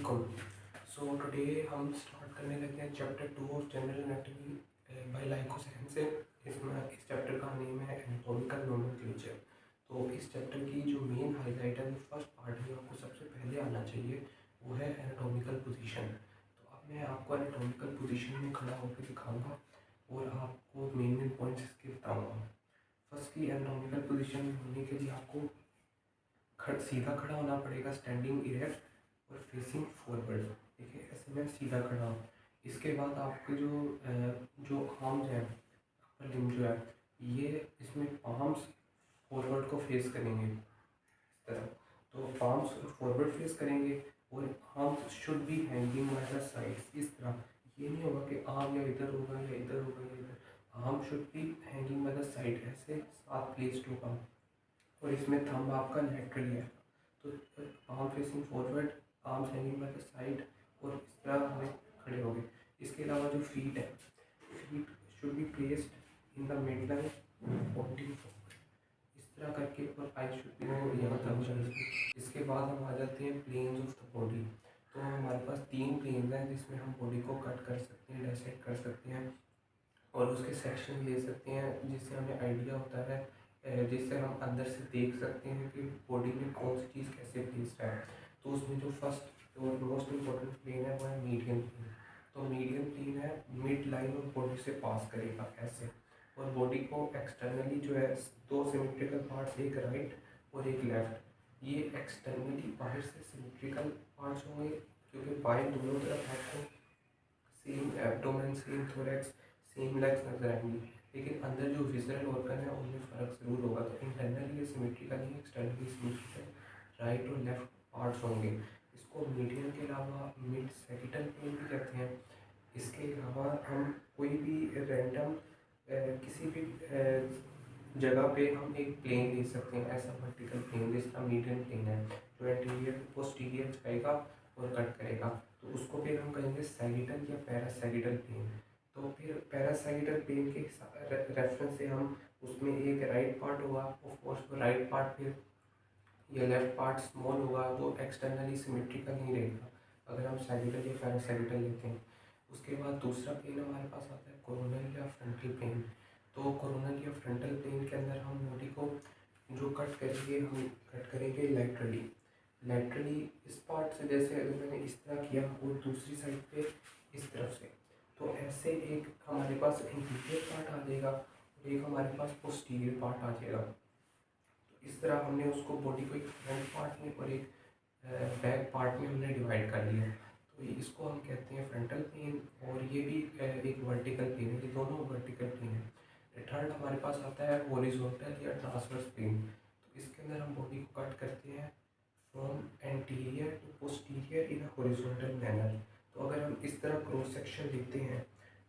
वालेकुम। So today हम start करने लगे हैं chapter 2 of general anatomy by लाइकोसेंसिन। इस चैप्टर का नेम है एनाटॉमिकल नोमेनक्लेचर। तो इस चैप्टर की जो मेन हाईलाइट है, जो फर्स्ट पार्ट है, आपको सबसे पहले आना चाहिए, वो है एनाटॉमिकल पोजीशन। तो अब मैं आपको एनाटॉमिकल पोजीशन में खड़ा होकर दिखाऊंगा और आपको मेन मेन पॉइंट्स इसके बताऊँगा। फर्स्टली एनाटॉमिकल पोजीशन होने के लिए आपको सीधा खड़ा होना पड़ेगा, स्टैंडिंग इरेक्ट और फेसिंग फॉरवर्ड। देखिए ऐसे में सीधा खड़ा हूँ। इसके बाद आपके जो आर्म्स हैं, अपर लिम्ब जो है, ये इसमें पाम्स फॉरवर्ड को फेस करेंगे इस तरह। तो पाम्स फॉरवर्ड फेस करेंगे और arms should be hanging by the sides इस तरह। ये नहीं होगा कि आर्म या इधर होगा या इधर होगा या इधर। Arm should be hanging by the side, ऐसे साथ प्लेस्ड होगा। और इसमें थंब आपका लैटरली है। तो palm facing forward, arms hanging by the side, और इस तरह हमें खड़े हो गए। इसके अलावा जो फीट है, feet should be placed in the mid line pointing forward, इस तरह करके। और आई शुड बी यहाँ तक। इसके बाद हम आ जाते हैं प्लेन्स ऑफ द बॉडी। तो हमारे पास 3 प्लेन्स हैं जिसमें हम बॉडी को कट कर सकते हैं, डायसेक्ट कर सकते हैं और उसके सेक्शन ले सकते हैं, जिससे हमें आइडिया होता है, जिससे हम अंदर से देख सकते हैं कि बॉडी में कौन सी चीज़ कैसे प्लेस्ड है। तो उसमें जो फर्स्ट और मोस्ट इम्पोर्टेंट प्लेन है वो है मीडियन प्लेन। तो मीडियन प्लेन है मिड लाइन और बॉडी से पास करेगा ऐसे, और बॉडी को एक्सटर्नली जो है 2 सिमेट्रिकल पार्ट्स, एक राइट और एक लेफ्ट, ये एक्सटर्नली बाहर से सिमेट्रिकल पार्ट्स होंगे, क्योंकि बाहर दोनों तरफ आपको same abdomen, same thorax, same legs नजर आएंगी, लेकिन अंदर जो विजरल ऑर्गन है उनमें फ़र्क ज़रूर होगा। तो इंटरनली ये सिमेट्रिकल नहीं, एक्सटर्नली सिमेट्रिकल राइट और लेफ्ट पार्ट्स होंगे। इसको मीडियन के अलावा मिड सैगिटल प्लेन भी कहते हैं। इसके अलावा हम कोई भी रैंडम किसी भी जगह पे हम एक प्लेन ले सकते हैं, ऐसा वर्टिकल प्लेन जिसका मीडियन प्लेन है, जो एंटीरियर पोस्टीरियर जाएगा और कट करेगा। तो उसको फिर हम कहेंगे सैगिटल या पैरासैगिटल प्लेन। तो फिर पैरासैगिटल प्लेन के रेफरेंस से हम उसमें एक राइट पार्ट होगा, ऑफ कोर्स वो राइट पार्ट फिर या लेफ्ट पार्ट स्मॉल होगा, वो एक्सटर्नली सिमेट्रिकल नहीं रहेगा अगर हम सैगिटल या पैरासैगिटल लेते हैं। उसके बाद दूसरा प्लेन हमारे पास आता है कोरोनल या फ्रंटल प्लेन। तो कोरोनल या फ्रंटल प्लेन के अंदर हम बॉडी को जो कट करेंगे, हम कट करेंगे लैटरली। लैटरली इस पार्ट से, जैसे अगर मैंने इस तरह किया और दूसरी साइड पे इस तरफ से, तो ऐसे एक हमारे पास इंटीरियर पार्ट आ जाएगा और एक हमारे पास पोस्टीरियर पार्ट आ जाएगा। तो इस तरह हमने उसको बॉडी को एक फ्रंट पार्ट में और एक बैक पार्ट में हमने डिवाइड कर लिया। तो इसको हम कहते हैं फ्रंटल प्लेन, और ये भी एक वर्टिकल प्लेन है, ये दोनों वर्टिकल प्लेन है। थर्ड हमारे पास आता है हॉरिजॉन्टल या ट्रांसवर्स प्लेन। तो इसके अंदर हम बॉडी को कट करते हैं from anterior to posterior in a horizontal manner. तो अगर हम इस तरह क्रॉस सेक्शन लेते हैं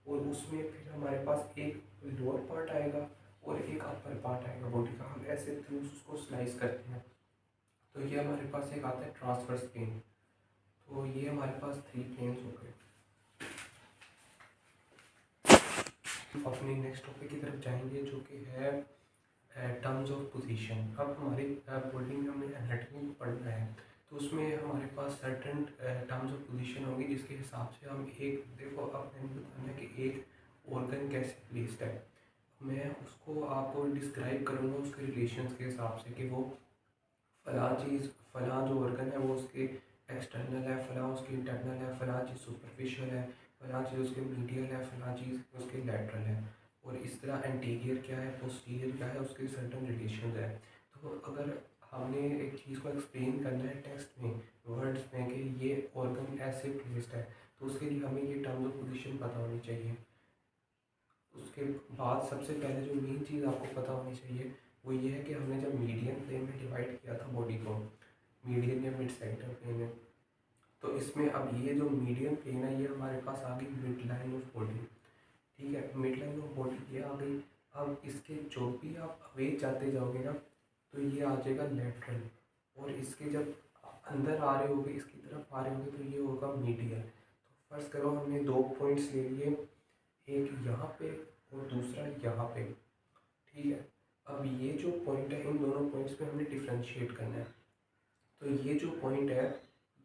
और उसमें फिर हमारे पास एक लोअर पार्ट आएगा और एक अपर पार्ट आएगा बॉडी का, हम ऐसे थ्रू उसको स्लाइस करते हैं। तो ये हमारे पास एक आता है ट्रांसवर्स प्लेन। तो ये हमारे पास 3 प्लेन्स हो गए। अपने नेक्स्ट टॉपिक की तरफ जाएंगे, जो कि है टर्म्स ऑफ पोजीशन। अब हमारी बॉडी में हमें एनाटॉमी पढ़ना है, तो उसमें हमारे पास सर्टेन टर्म्स ऑफ पोजीशन होंगी, जिसके हिसाब से हम एक, देखो अब मैंने बताना है कि एक ऑर्गन कैसे प्लेस्ड है, मैं उसको आपको डिस्क्राइब करूँगा उसके रिलेशंस के हिसाब से, कि वो फलां चीज़, फलां जो ऑर्गन है वो उसके एक्सटर्नल है, फलां उसकी इंटरनल है, फलां चीज़ सुपरफिशियल है, फलां चीज़ उसके मीडियल है, फलां चीज़ उसके लैटरल है। और इस तरह एंटीरियर क्या है, पोस्टीरियर क्या है, उसके सर्टन रिलेशन है। तो अगर हमने एक चीज़ को एक्सप्लेन करना है टेक्स्ट में, वर्ड्स में, कि ये ऑर्गन ऐसे प्लेस्ड है, तो उसके लिए हमें ये टर्म्स ऑफ पोजीशन पता होनी चाहिए। उसके बाद सबसे पहले जो मेन चीज़ आपको पता होनी चाहिए वो ये है कि हमने जब मीडियन प्लेन में डिवाइड किया था बॉडी को, मीडियन या मिड सेक्टर प्लेन में, तो इसमें अब ये जो मीडियन प्लेन है ये हमारे पास आ गई मिड लाइन ऑफ बॉडी। ठीक है, मिड लाइन ऑफ बॉडी ये आ गई। अब इसके जो भी आप अवे जाते जाओगे ना, तो ये आ जाएगा लेटरल, और इसके जब अंदर आ रहे होगे, इसकी तरफ आ रहे होगे, तो ये होगा मीडियल। तो फर्स्ट करो, हमने 2 पॉइंट्स ले लिए, एक यहाँ पे और दूसरा यहाँ पे। ठीक है, अब ये जो पॉइंट है, इन दोनों पॉइंट्स पे हमने डिफ्रेंशिएट करना है। तो ये जो पॉइंट है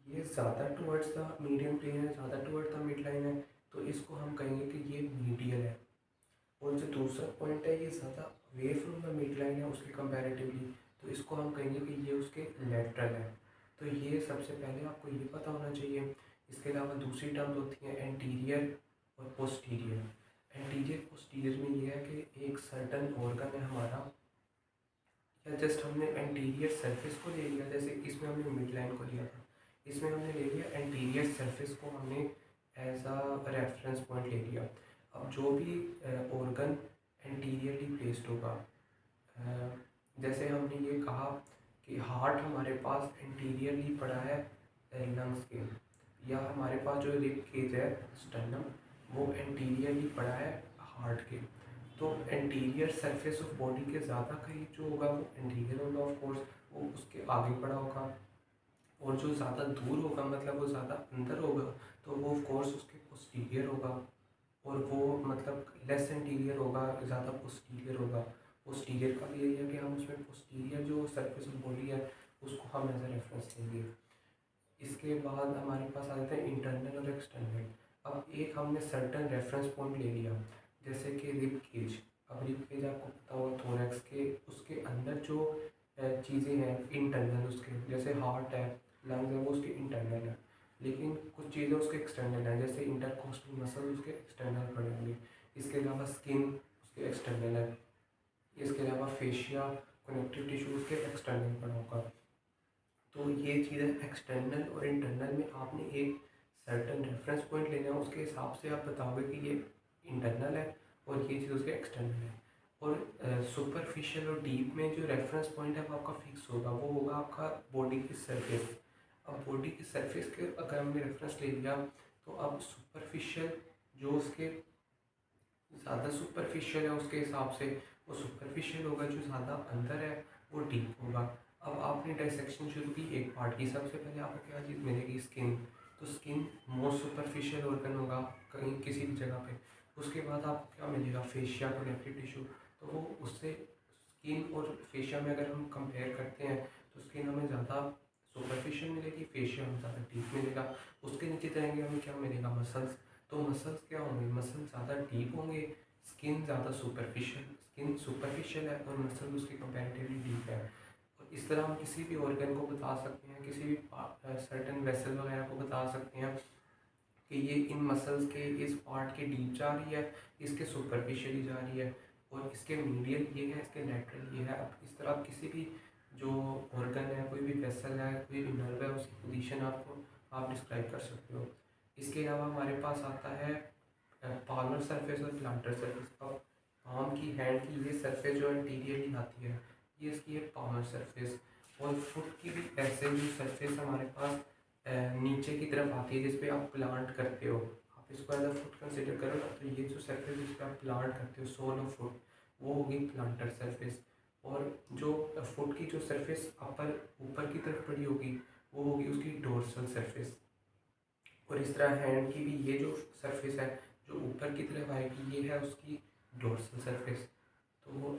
ये ज़्यादा टुवर्ड्स द मीडियम प्लेन है, ज़्यादा टुवर्ड्स द मिड लाइन है, तो इसको हम कहेंगे कि ये मीडियल है। और जो दूसरा पॉइंट है ये ज़्यादा away from the mid line है उसके कंपैरेटिवली, तो इसको हम कहेंगे कि ये उसके लेटरल है। तो ये सबसे पहले आपको ये पता होना चाहिए। इसके अलावा दूसरी टर्म्स होती हैं एंटीरियर और पोस्टीरियर। एंटीरियर पोस्टीरियर में ये है कि एक सर्टन ऑर्गन है हमारा, या जस्ट हमने एंटीरियर सरफेस को ले लिया, जैसे इसमें हमने मिड लाइन को लिया था, इसमें हमने ले लिया एंटीरियर सरफेस को, हमने एज अ रेफरेंस पॉइंट ले लिया। अब जो भी ऑर्गन एंटीरियरली प्लेस्ड होगा, जैसे हमने ये कहा कि हार्ट हमारे पास एंटीरियरली पड़ा है लंग्स के, या हमारे पास जो रिब केज है स्टर्नम वो एंटीरियरली पड़ा है हार्ट के। तो एंटीरियर सरफेस ऑफ बॉडी के ज़्यादा करीब जो होगा वो एंटीरियर होगा, ऑफ कोर्स वो उसके आगे पड़ा होगा। और जो ज़्यादा दूर होगा मतलब वो ज़्यादा अंदर होगा तो वो ऑफ कोर्स उसके पोस्टीरियर होगा। और वो मतलब लेस एंटीरियर होगा, ज़्यादा पोस्टीरियर होगा। पोस्टीरियर का भी यही है कि हम उसमें पोस्टीरियर जो सरफेस ऑफ बॉडी है उसको हम एज ए रेफरेंस लेंगे। इसके बाद हमारे पास आ जाता है इंटरनल और एक्सटर्नल। अब एक हमने सर्टन रेफरेंस पॉइंट ले लिया, जैसे कि रिब केज। अब रिब केज आपको पता होगा थोरैक्स के, उसके अंदर जो चीज़ें हैं इंटरनल उसके, जैसे हार्ट है, लंग्स है, वो उसके इंटरनल है। लेकिन कुछ चीज़ें उसके एक्सटर्नल हैं, जैसे इंटरकोस्टल मसल उसके एक्सटर्नल पड़े होंगे। इसके अलावा स्किन उसके एक्सटर्नल है। इसके अलावा फेशिया कनेक्टिव टिश्यू उसके एक्सटर्नल पड़ा होगा। तो ये चीज़ें एक्सटर्नल और इंटरनल में आपने एक सर्टन रेफरेंस पॉइंट लेना है, उसके हिसाब से आप बताओगे कि ये इंटरनल है और ये चीज़ उसके एक्सटर्नल है। और सुपरफिशियल और डीप में जो रेफरेंस पॉइंट है वो आपका फिक्स होगा, वो होगा आपका बॉडी की सरफेस। अब बॉडी की सरफेस के अगर हमने रेफरेंस ले लिया तो अब सुपरफिशियल जो उसके ज़्यादा सुपरफिशियल है उसके हिसाब से वो सुपरफिशियल होगा, जो ज़्यादा अंदर है वो डीप होगा। अब आपने डायसेक्शन शुरू की एक पार्ट की, सबसे पहले आपको क्या चीज़ मिलेगी, स्किन। तो स्किन मोस्ट सुपरफिशियल ऑर्गन होगा कहीं किसी भी जगह पे। उसके बाद आपको क्या मिलेगा, फेशिया कनेक्टिव टिश्यू। तो वो उससे स्किन और फेशिया में अगर हम कंपेयर करते हैं तो स्किन हमें ज़्यादा सुपरफिशियल मिलेगी, फेशिया हमें ज़्यादा डीप मिलेगा। उसके नीचे जाएंगे हमें क्या मिलेगा, मसल्स। तो मसल्स क्या होंगे, मसल ज़्यादा डीप होंगे, स्किन ज़्यादा सुपरफिशियल। स्किन सुपरफिशियल है और मसल उसकी कंपैरेटिवली डीप है। और इस तरह हम किसी भी ऑर्गन को बता सकते हैं, किसी भी सर्टन वेसल वगैरह को बता सकते हैं कि ये इन मसल्स के इस पार्ट के डीप जा रही है, इसके सुपरफिशियली जा रही है, और इसके मीडियल ये है, इसके लेटरल ये है। अब इस तरह आप किसी भी जो ऑर्गन है, कोई भी वेसल है, कोई भी नर्व है, उसकी पोजीशन आपको आप डिस्क्राइब कर सकते हो। इसके अलावा हमारे पास आता है पाल्मर सरफेस और प्लांटर सरफेस। अब पाम की हैंड की ये सरफेस जो एंटीरियरली आती है ये इसकी है पाल्मर सरफेस। और फुट की भी ऐसे जो सरफेस हमारे पास नीचे की तरफ आती है जिस पे आप प्लांट करते हो, आप इसको एज अ फुट कंसिडर करो ना, तो ये जो सरफेस जिस पे आप प्लांट करते हो सोल ऑफ फुट वो होगी प्लांटर सरफेस। और जो फुट की जो सरफेस अपर ऊपर की तरफ पड़ी होगी वो होगी उसकी डोर्सल सरफेस। और इस तरह हैंड की भी ये जो सरफेस है जो ऊपर की तरफ आएगी ये है उसकी डोर्सल सरफेस। तो